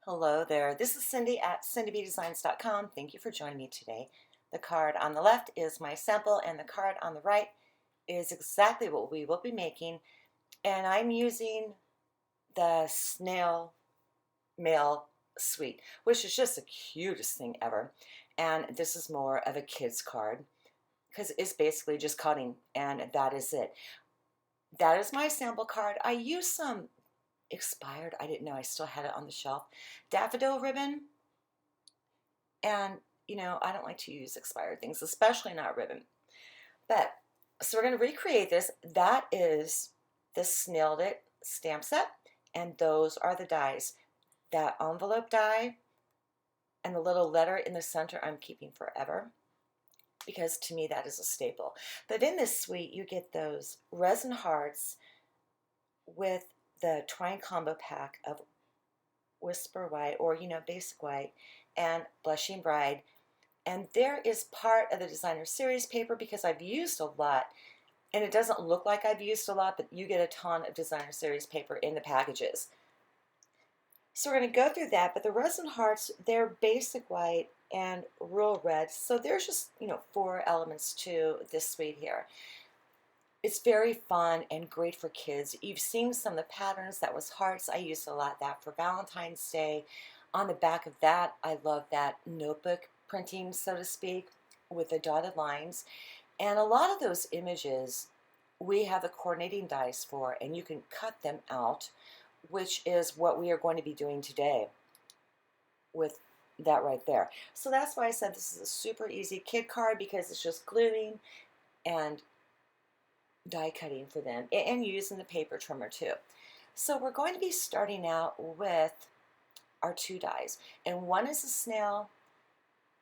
Hello there. This is Cindy at cindybdesigns.com. Thank you for joining me today. The card on the left is my sample, and the card on the right is exactly what we will be making. And I'm using the Snail Mail Suite, which is just the cutest thing ever. And this is more of a kid's card because it's basically just cutting, and that is it. That is my sample card. I used some expired, I didn't know I still had it on the shelf, daffodil ribbon. And I don't like to use expired things, especially not ribbon. But so we're going to recreate this. That is the Snailed It stamp set, and those are the dies. That envelope die and the little letter in the center I'm keeping forever, because to me that is a staple. But in this suite you get those resin hearts with the twine combo pack of Whisper White, or Basic White, and Blushing Bride. And there is part of the designer series paper because I've used a lot, and it doesn't look like I've used a lot, but you get a ton of designer series paper in the packages. So we're going to go through that, but the resin hearts, they're Basic White and Real Red. So there's just, 4 elements to this suite here. It's very fun and great for kids. You've seen some of the patterns. That was hearts. I used a lot of that for Valentine's Day. On the back of that, I love that notebook printing, so to speak, with the dotted lines. And a lot of those images we have the coordinating dies for, and you can cut them out, which is what we are going to be doing today with that right there. So that's why I said this is a super easy kid card, because it's just gluing and die cutting for them, and using the paper trimmer too. So we're going to be starting out with our 2 dies, and one is a snail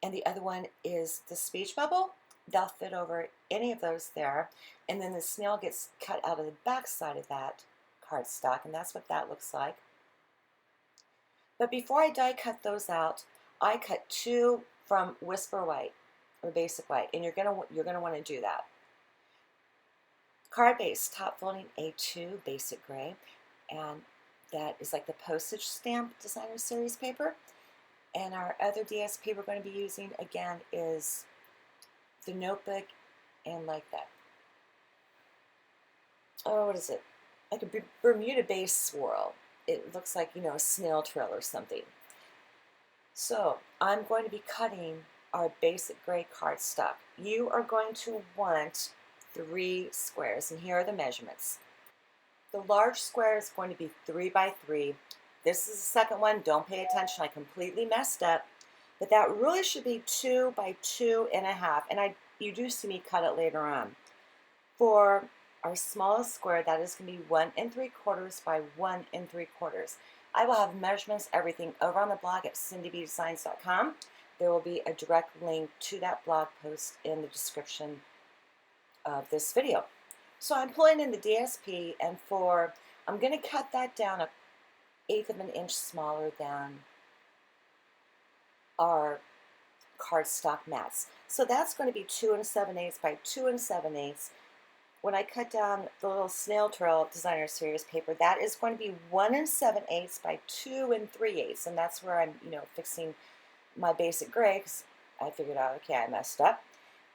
and the other one is the speech bubble. They'll fit over any of those there, and then the snail gets cut out of the back side of that cardstock, and that's what that looks like. But before I die cut those out, I cut 2 from Whisper White or Basic White, and you're gonna want to do that. Card base, top folding A2 basic gray, and that is like the postage stamp designer series paper. And our other DSP we're going to be using again is the notebook, and like that, oh, what is it, like a Bermuda base swirl. It looks like, a snail trail or something. So I'm going to be cutting our basic gray cardstock. You are going to want 3 squares, and here are the measurements. The large square is going to be 3 by 3. This is the second one. Don't pay attention. I completely messed up. But that really should be 2 by 2.5. And you do see me cut it later on. For our smallest square, that is going to be 1 3/4 by 1 3/4. I will have measurements, everything, over on the blog at cindybdesigns.com. There will be a direct link to that blog post in the description of this video. So I'm pulling in the DSP, and I'm going to cut that down 1/8 of an inch smaller than our cardstock mats. So that's going to be 2 7/8 by 2 7/8. When I cut down the little snail trail designer series paper, that is going to be 1 7/8 by 2 3/8, and that's where I'm, fixing my basic gray, because I figured out, okay, I messed up.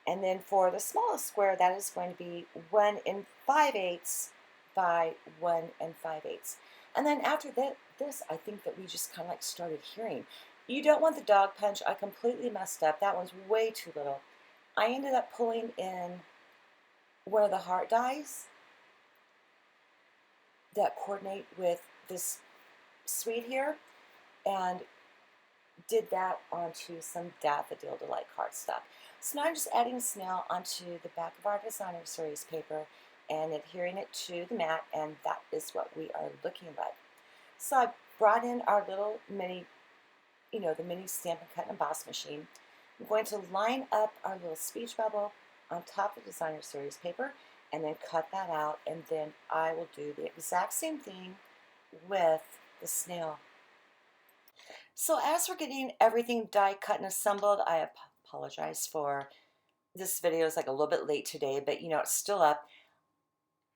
And then for the smallest square, that is going to be 1 5/8 by 1 5/8. And then after this, I think that we just kind of like started hearing. You don't want the dog punch. I completely messed up. That one's way too little. I ended up pulling in one of the heart dies that coordinate with this suite here, and did that onto some Daffodil Delight cardstock. So now I'm just adding snail onto the back of our designer series paper and adhering it to the mat, and that is what we are looking like. So I brought in our little mini, the mini Stampin' Cut and Emboss machine. I'm going to line up our little speech bubble on top of the designer series paper, and then cut that out, and then I will do the exact same thing with the snail. So as we're getting everything die cut and assembled, I apologize for this video is like a little bit late today, but it's still up.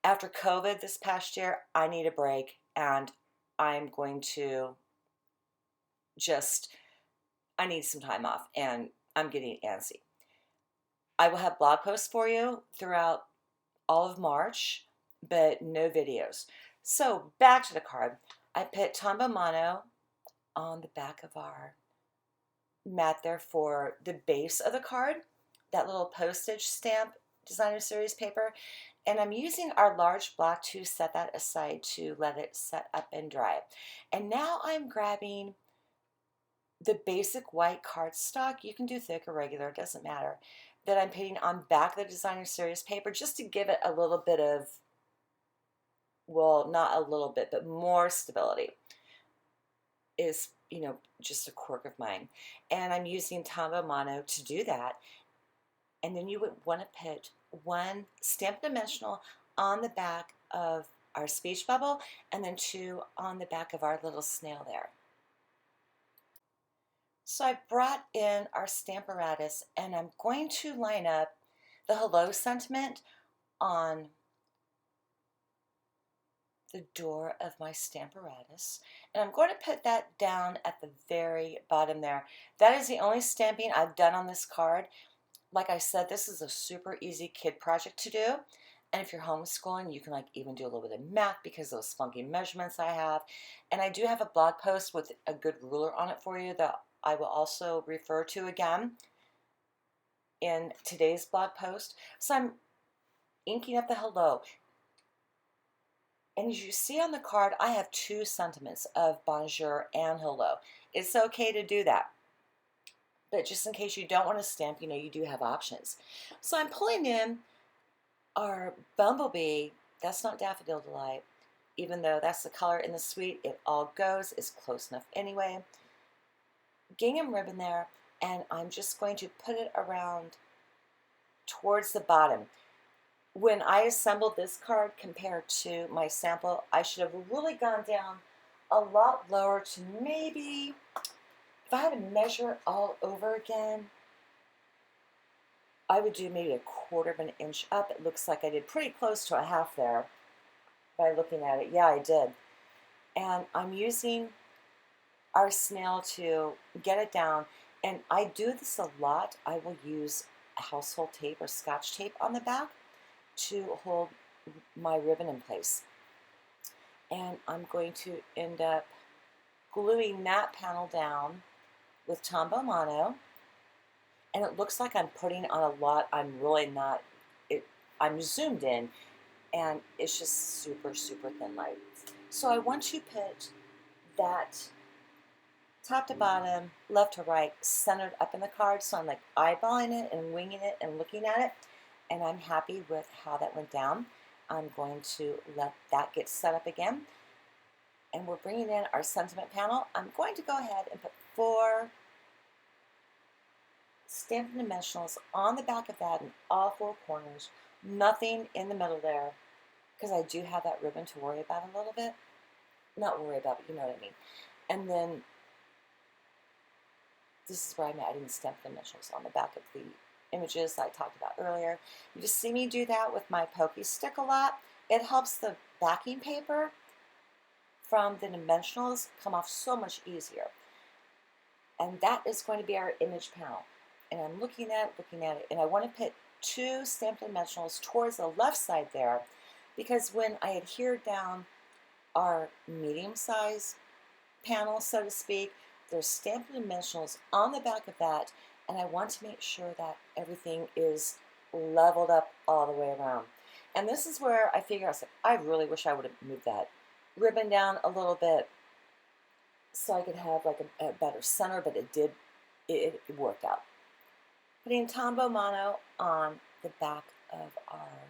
After COVID this past year, I need a break, and I'm going to just, I need some time off and I'm getting antsy. I will have blog posts for you throughout all of March, but no videos. So back to the card. I put Tombow Mono on the back of our mat there for the base of the card, that little postage stamp designer series paper. And I'm using our large block to set that aside to let it set up and dry. And now I'm grabbing the basic white cardstock. You can do thick or regular, it doesn't matter, that I'm putting on back of the designer series paper just to give it a little bit of, well, not a little bit, but more stability. Is, just a quirk of mine. And I'm using Tombow Mono to do that. And then you would want to put one Stampin' Dimensional on the back of our speech bubble, and then two on the back of our little snail there. So I brought in our Stamparatus, and I'm going to line up the hello sentiment on the door of my Stamparatus, and I'm going to put that down at the very bottom there. That is the only stamping I've done on this card. Like I said, this is a super easy kid project to do, and if you're homeschooling, you can even do a little bit of math because of those funky measurements I have. And I do have a blog post with a good ruler on it for you that I will also refer to again in today's blog post. So I'm inking up the hello. And as you see on the card, I have two sentiments of bonjour and hello. It's okay to do that. But just in case you don't want to stamp, you do have options. So I'm pulling in our bumblebee. That's not Daffodil Delight. Even though that's the color in the suite, it all goes. It's close enough anyway. Gingham ribbon there, and I'm just going to put it around towards the bottom. When I assembled this card compared to my sample, I should have really gone down a lot lower to maybe, if I had to measure it all over again, I would do maybe 1/4 of an inch up. It looks like I did pretty close to a half there by looking at it. Yeah, I did. And I'm using our snail to get it down. And I do this a lot. I will use household tape or Scotch tape on the back to hold my ribbon in place. And I'm going to end up gluing that panel down with Tombow Mono. And it looks like I'm putting on a lot. I'm really not. I'm zoomed in, and it's just super, super thin light. So I want to put that top to bottom, left to right, centered up in the card. So I'm eyeballing it and winging it and looking at it. And I'm happy with how that went down. I'm going to let that get set up again. And we're bringing in our sentiment panel. I'm going to go ahead and put 4 Stampin' Dimensionals on the back of that in all 4 corners. Nothing in the middle there, because I do have that ribbon to worry about a little bit. Not worry about, but you know what I mean. And then this is where I'm adding Stampin' Dimensionals on the back of the images I talked about earlier. You just see me do that with my pokey stick a lot. It helps the backing paper from the dimensionals come off so much easier. And that is going to be our image panel. And I'm looking at it, and I want to put 2 Stampin' Dimensionals towards the left side there, because when I adhere down our medium size panel, so to speak, there's Stampin' Dimensionals on the back of that, and I want to make sure that everything is leveled up all the way around. And this is where I figure out, I really wish I would have moved that ribbon down a little bit so I could have a better center, but it worked out. Putting Tombow Mono on the back of our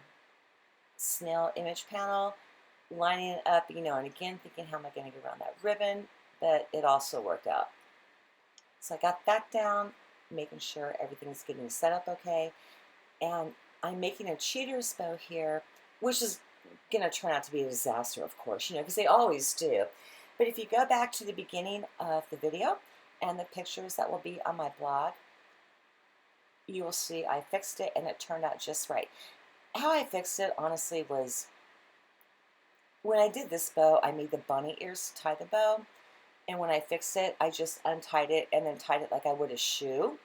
snail image panel, lining it up, and again thinking, how am I going to get around that ribbon? But it also worked out. So I got that down, making sure everything's getting set up okay. And I'm making a cheater's bow here, which is going to turn out to be a disaster, of course, because they always do. But if you go back to the beginning of the video and the pictures that will be on my blog, you will see I fixed it and it turned out just right. How I fixed it, honestly, was when I did this bow, I made the bunny ears to tie the bow. And when I fixed it, I just untied it and then tied it like I would a shoe.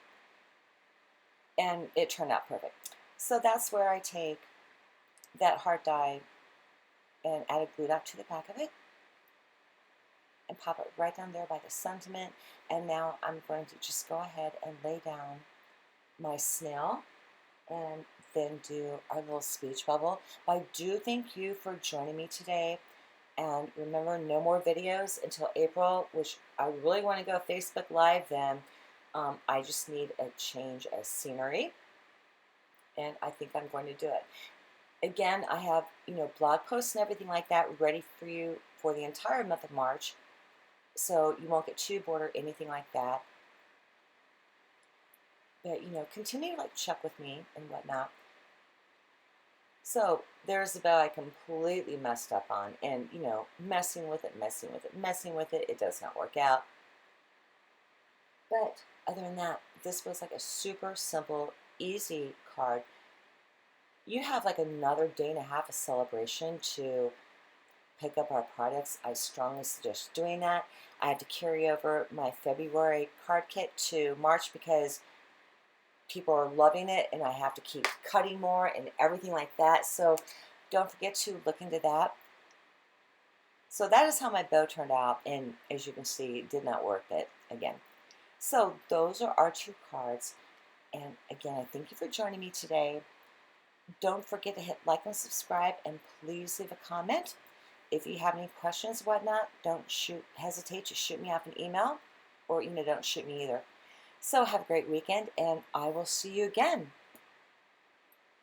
And it turned out perfect. So that's where I take that heart die and add a glue dot to the back of it and pop it right down there by the sentiment. And now I'm going to just go ahead and lay down my snail and then do our little speech bubble. But I do thank you for joining me today. And remember, no more videos until April, which I really want to go Facebook Live then. I just need a change of scenery, and I think I'm going to do it. Again, I have, blog posts and everything like that ready for you for the entire month of March, so you won't get too bored or anything like that. But, continue to check with me and whatnot. So there's the bow I completely messed up on, and messing with it, it does not work out. But other than that, this was like a super simple, easy card. You have like another day and a half of celebration to pick up our products. I strongly suggest doing that. I had to carry over my February card kit to March because people are loving it, and I have to keep cutting more and everything like that. So don't forget to look into that. So that is how my bow turned out, and as you can see, it did not work it again. So those are our two cards, and again, I thank you for joining me today. Don't forget to hit like and subscribe, and please leave a comment. If you have any questions, whatnot, don't hesitate to shoot me off an email, or don't shoot me either. So have a great weekend, and I will see you again.